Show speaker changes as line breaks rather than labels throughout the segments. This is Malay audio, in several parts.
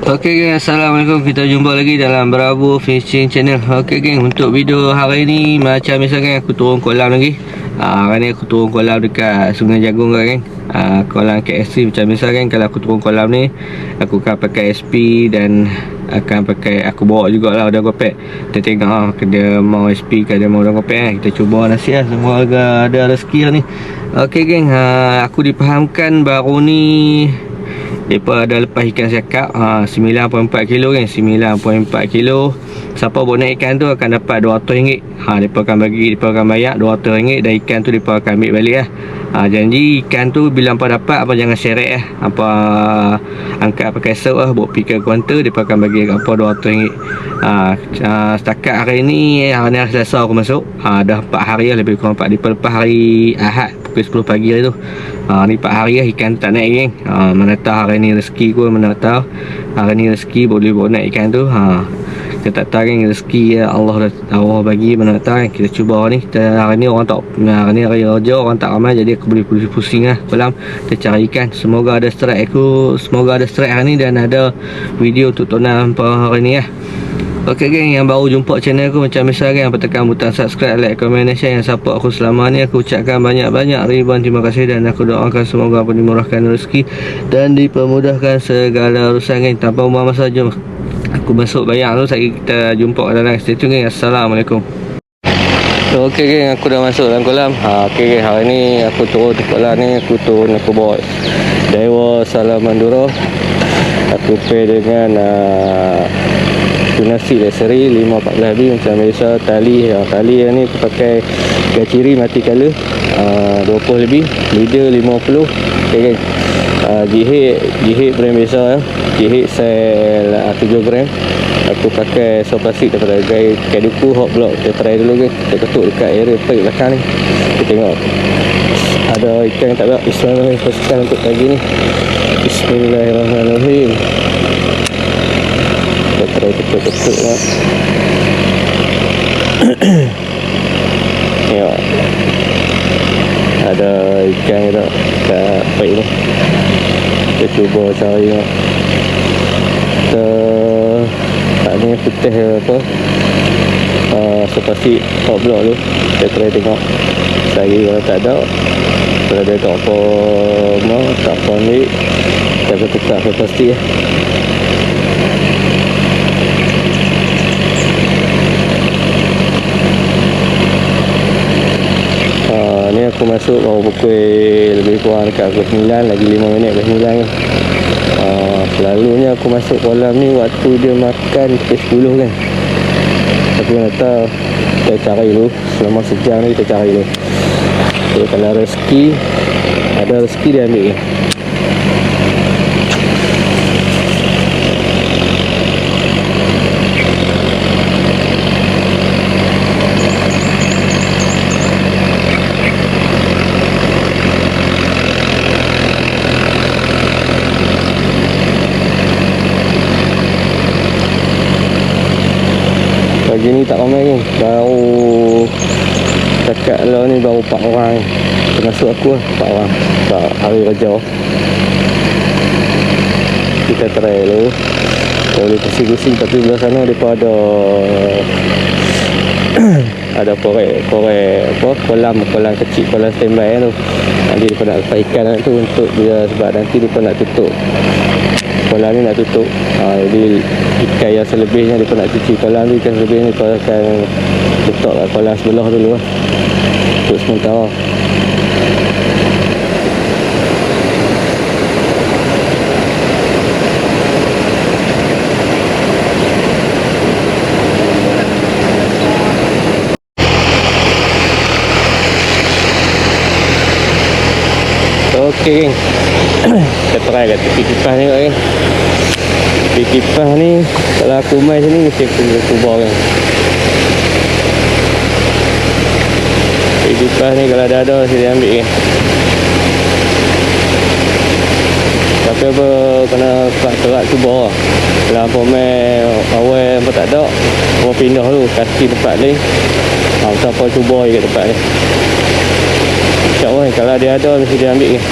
Okey geng, Assalamualaikum. Kita jumpa lagi dalam Bravo Fishing Channel. Okey geng, untuk video hari ni macam biasa geng, aku turun kolam lagi. Hari ni aku turun kolam dekat Sungai Jagung geng. Kolam KSC macam biasa geng. Kalau aku turun kolam ni, aku akan pakai SP dan akan pakai, aku bawa jugalah udang kopek. Kita tengok dia mau SP ke dia mau udang kopek. Kita cuba nasihat, semoga ada rezeki lah ni. Okey geng, aku dipahamkan baru ni mereka ada lepas ikan siakap 9.4 kilo kan, 9.4 kilo. Siapa buat naik ikan tu akan dapat RM200. Mereka akan bayar RM200 dan ikan tu mereka akan ambil balik lah. Janji ikan tu bila hampa dapat, apa jangan seret lah. Hampa angkat pakai serve lah, bawa pergi ke kaunter, mereka akan bagi hampa RM200. Setakat hari ni, hari Selasa aku masuk, dah 4 hari lah, lebih kurang 4 hari lepas hari Ahad pukul 10 pagi lah tu. Ni 4 hari lah ikan tu tak naik geng. Mana tahu hari ni rezeki ku, mana tahu hari ni rezeki boleh bawa naik ikan tu. Kita tak tahu geng, rezeki Allah bagi, mana tahu kan. Kita cuba ni. Hari ni orang tak, hari ni hari raja, orang tak ramai, jadi aku boleh pusing lah kolam. Kita cari ikan. Semoga ada strike hari ni dan ada video untuk tonton hari ni lah. Okey geng, yang baru jumpa channel aku macam biasa geng, apa tekan butang subscribe, like, komen dan share. Yang support aku selama ni, aku ucapkan banyak-banyak ribuan terima kasih dan aku doakan semoga aku dimurahkan rezeki dan dipermudahkan segala urusan geng. Tanpa buang masa, jom aku masuk bayar tu, kita jumpa dalam. Stay tune geng. Assalamualaikum. Okey geng, aku dah masuk dalam kolam. Okey geng, hari ni aku turun di kolam ni, aku bawa Dewa Salamandura. Aku pay dengan tunasi leseri 514 lebih macam biasa. Tali yang ni aku pakai gaciri mati color 20 lebih, leader 50. Okay geng, jihit brand biasa, jihit sel 7 gram. Aku pakai soplastik daripada Kaduku Hot Block. Kita try dulu geng, kita ketuk dekat area pelik belakang ni, kita tengok ada ikan tak ada. Bismillahirrahmanirrahim untuk pagi ni. Bismillahirrahmanirrahim. Kita try ketuk lah. Tengok ada ikan tak kat pelik ni. Kita cuba cari lah. Tak ni putih apa, seperti Hot Block tu. Kita try tengok lagi. Kalau tak ada, kalau dia tak apa tak apa ambil, kita tukar pasti lah. Ni aku masuk baru pukul lebih kurang dekat pukul 9, lagi 5 minit pukul 9 kan. Selalunya aku masuk kolam ni waktu dia makan pukul 10 kan. Tapi nak tahu, kita cari dulu. Selama sejam ni kita cari dulu. Okay, kalau rezeki, ada rezeki dia ambil kan. Pagi ni tak ramai kan, baru dekat lah ni baru 4 orang, termasuk aku lah, 4 orang hari kerja. Kita try dulu, boleh pusing-pusing. Tapi belah sana mereka ada korek apa, kolam kecil, kolam standby tu. Nanti mereka nak lepas ikan tu untuk dia, sebab nanti mereka nak tutup kolam ni, nak tutup. Jadi ikan yang selebihnya mereka nak cuci kolam tu, ikan selebihnya mereka akan tutup kat kolam sebelah dulu lah, untuk sementara. Okey geng, kita try kat tepi kipas ni geng. Tepi kipas ni, kalau aku main sini mesti aku cuba kan. Tepi kipas ni kalau ada mesti dia ambil kan. Tapi apa, kena kerat cuba lah. Kalau apa main awal apa tak ada, apa pindah dulu kasih tempat lain. Siapa cuba je kat tempat ni. InsyaAllah kalau dia ada mesti dia ambil kan.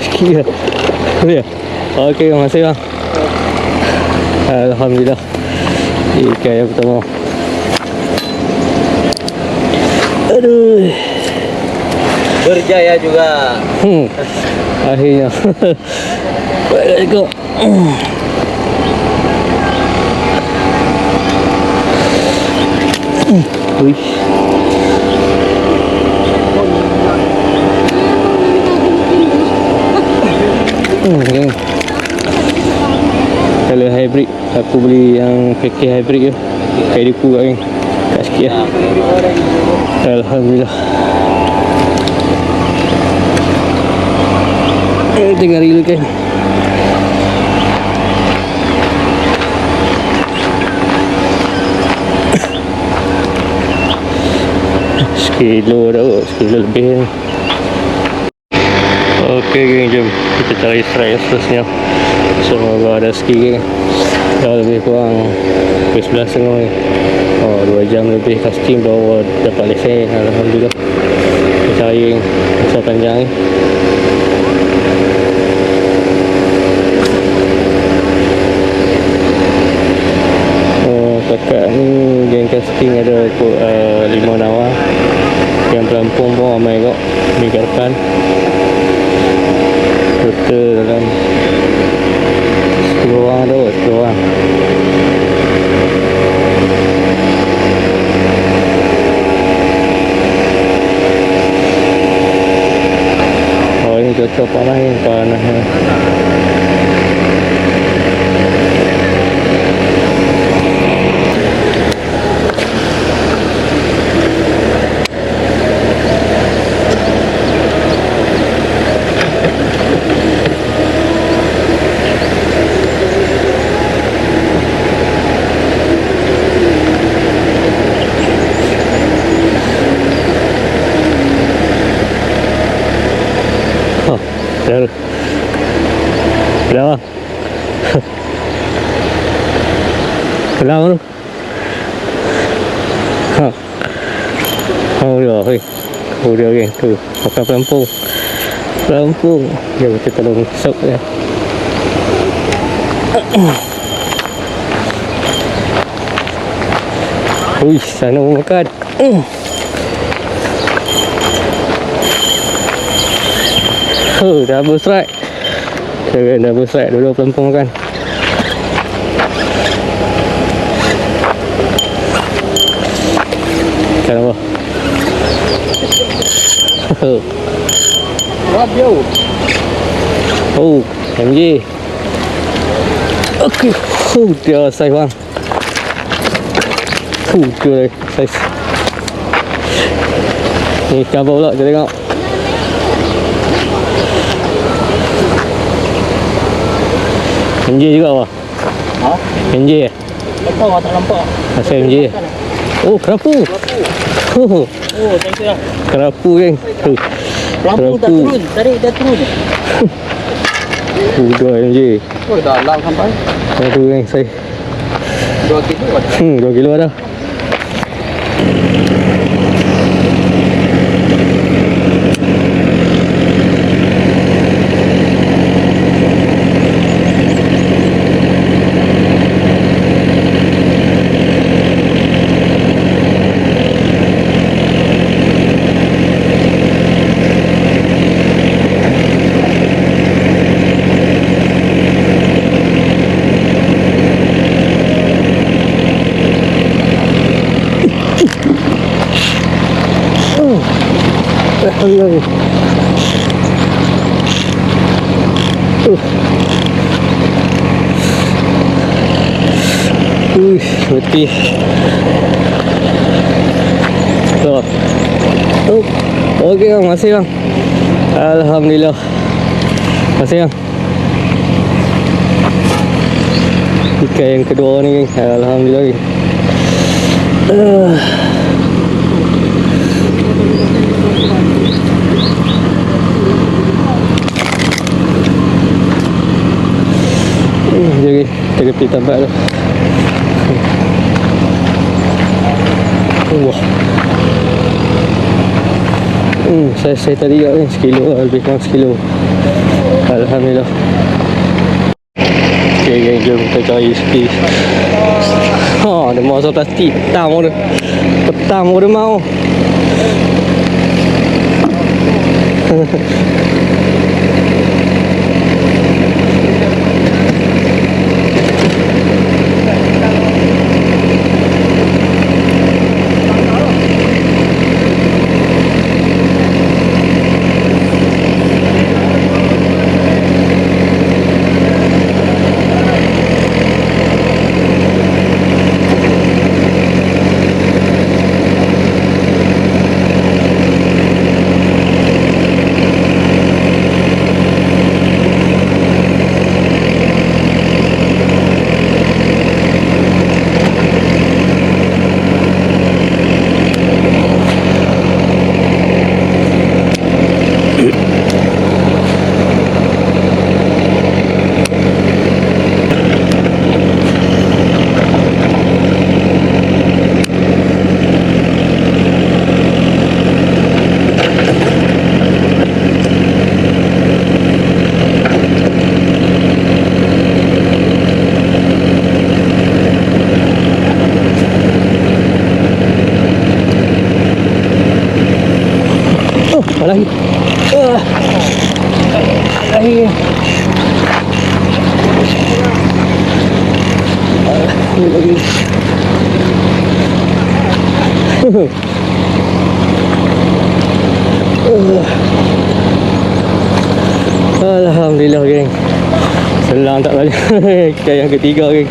Sekian. Ya. Okey, terima kasih bang. Alhamdulillah. Ikan yang pertama. Aduh.
Berjaya juga.
Akhirnya. Let's go. Wih. Okay. Kalau hybrid, aku beli yang pakai hybrid je. Kayak diku kat kan. Tak sikit lah. Alhamdulillah. Tengah rela kan. Sekilo dah, sekilo lebih. Okey geng, jom kita cari strike seterusnya. Semoga ada rezeki geng. Dah lebih kurang 11.30 ni. 2 jam lebih casting baru dapat lesen. Alhamdulillah. Kita cari masa panjang ni. Kakak ni geng casting ada 5 nawa. Yang pelampung pun ramai kok. Ni kat depan. Total dalam 10 orang tu, 10 orang. Oh ini cocok panah ni, panah ni. Dah. Dah. Kelang tu. Ha. Oh ya, hei. Oh dia geng tu. Pakai pelampung. Pelampung. Dia kita tolong sok dia. Ui, sana mau makan. Double strike. Kira double strike dulu pelampung makan. Kenapa?
Radio.
Oh, MJ. Okey. Dia size bang. Dia size. Ni gambar pula kita tengok. MJ juga apa?
Ha?
MJ eh?
Tak nampak.
Asal MJ eh? Oh, kerapu. Oh,
thank you lah.
kerapu geng. Tu.
Pelampung tak turun. Tarik dah turun.
Dua MJ.
Oh, dalam sampai.
Tu geng, saya.
2 kilo.
2 kilo dah. Alhamdulillah. Putih. So. Okey bang, masih bang. Alhamdulillah. Masih bang. Ikan yang kedua ni, alhamdulillah. di tempat tu. Wah. Saya tadi kat ni sekilo lah, lebih kurang sekilo. Alhamdulillah. Okay geng, jom kita cari sikit. Ada masa plastik petam tu. Petam tu mau. Lagi. Lagi. Lagi. Alhamdulillah geng. Senang tak banyak. Kita yang ketiga geng.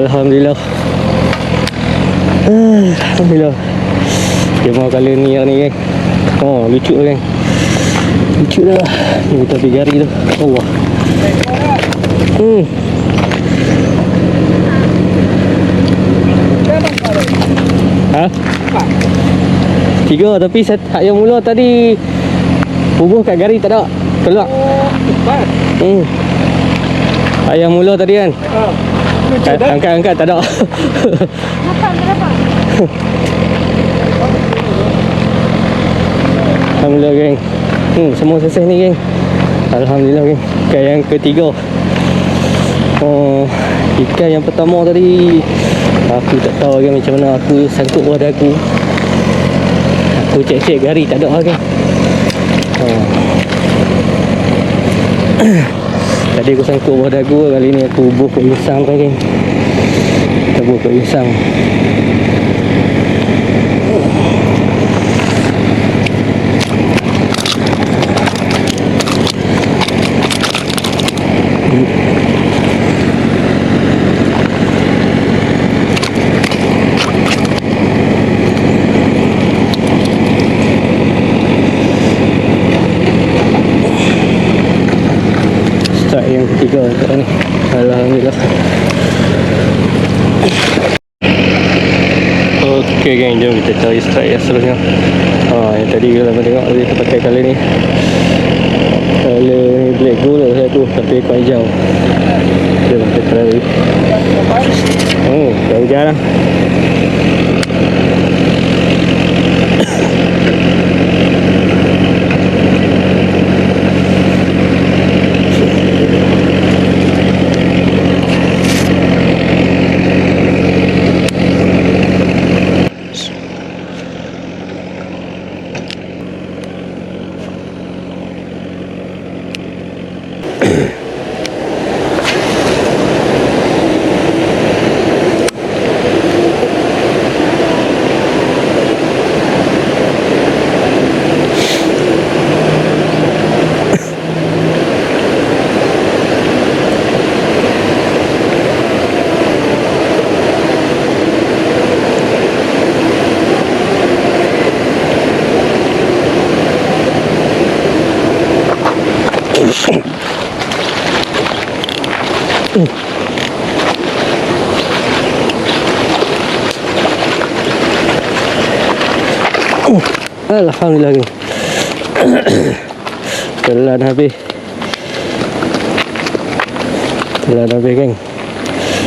Alhamdulillah. Alhamdulillah. Dia mau kali ni yang ni geng. Oh, lucu kan. Lucu dah. Ni kita pergi gari tu. Allah. Ha? 3 tapi yang mula tadi bubuh kat gari tak ada. Keluar. Yang mula tadi kan. Angkat tak ada. Kenapa? Alhamdulillah geng. Semua selesai ni geng. Alhamdulillah geng. Ikan yang ketiga. Ikan yang pertama tadi aku tak tahu geng macam mana aku sangkut bawah dagu. Aku cek gari tak ada geng. Tadi aku sangkut bawah dagu, kali ni aku bubuh kat insang geng. Kita bubuh kat insang. Yang ketiga kat ni. Alhamdulillah. Okey geng, jom kita cari strike yang seterusnya. Yang tadi kita tengok kita pakai color ni. Color ni black gold lah satu, tapi ekor hijau. Jom kita try. Dah hujan lah. Alhamdulillah geng. Telan habis geng.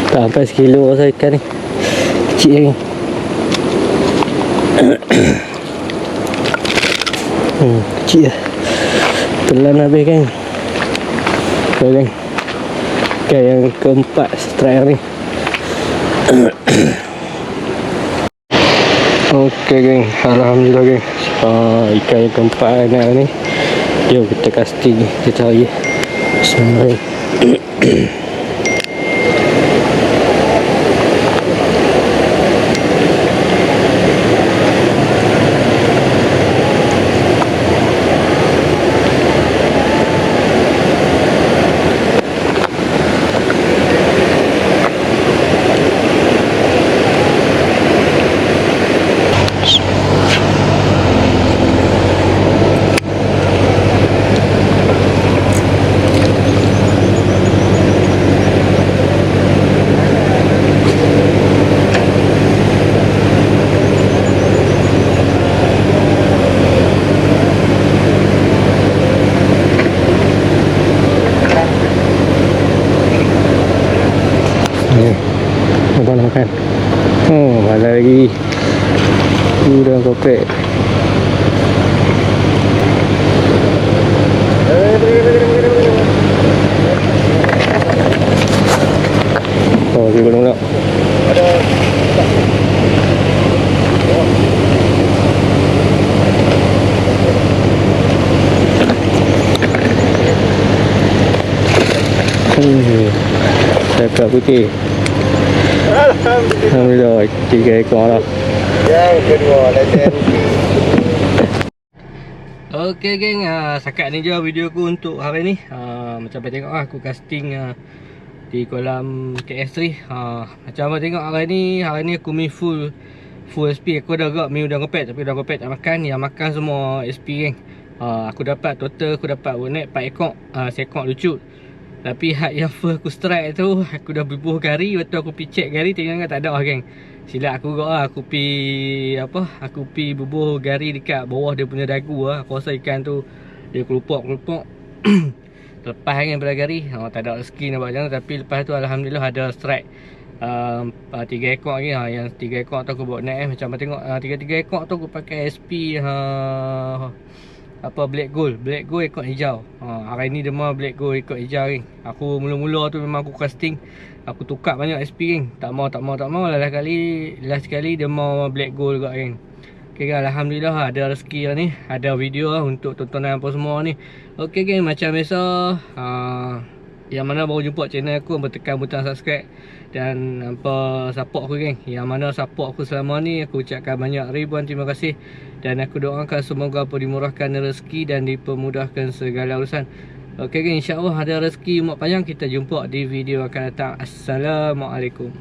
Tak sampai sekilo saya ikan ni. Kecil lagi. Kecil lah. Telan habis kan. Okay, kan. Okay, yang keempat strike ni. Okay geng, alhamdulillah geng. Ikan yang keempat ni. Jom kita casting, kita cari. Bismillahirrahmanirrahim. Makan. Ada lagi. Udah kopek. Oh, dia belum nak. Cakap putih. Alhamdulillah, 3 ekor lah.
Yang kedua legend.
Okay geng, setakat ni je video aku untuk hari ni. Macam apa tengok aku casting di kolam KS3. Macam apa tengok hari ni aku main full SP. Aku dah agak main udang kopek, tapi udang kopek tak makan. Yang makan semua SP geng. Aku dapat total, aku dapat bonet 4 ekor, seekor lucu. Tapi had yang first aku strike tu, aku dah bubuh gari. Lepas tu aku pergi check gari, tengok tak ada lah geng. Silap aku kot lah. Aku pergi bubuh gari dekat bawah dia punya dagu lah. Aku rasa ikan tu dia kelupok lepas kan pada gari. Tak ada rezeki nak buat macam tu. Tapi lepas tu alhamdulillah ada strike 3 ekor lagi. Yang 3 ekor tu aku bawa net macam mana tengok. 3 ekor tu aku pakai SP Black Gold ekor hijau. Hari ni demam Black Gold ekor hijau geng. Aku mula-mula tu memang aku casting, aku tukar banyak SP geng. Tak mau last kali demam Black Gold juga geng. Okay geng, alhamdulillah ada rezeki lah ni. Ada video lah untuk tontonan apa semua ni. Okay geng, macam biasa, yang mana baru jumpa channel aku, tekan butang subscribe dan support aku geng. Yang mana support aku selama ni, aku ucapkan banyak ribuan terima kasih. Dan aku doakan semoga dimurahkan rezeki dan dipermudahkan segala urusan. Okay geng, insyaAllah ada rezeki umur panjang. Kita jumpa di video akan datang. Assalamualaikum.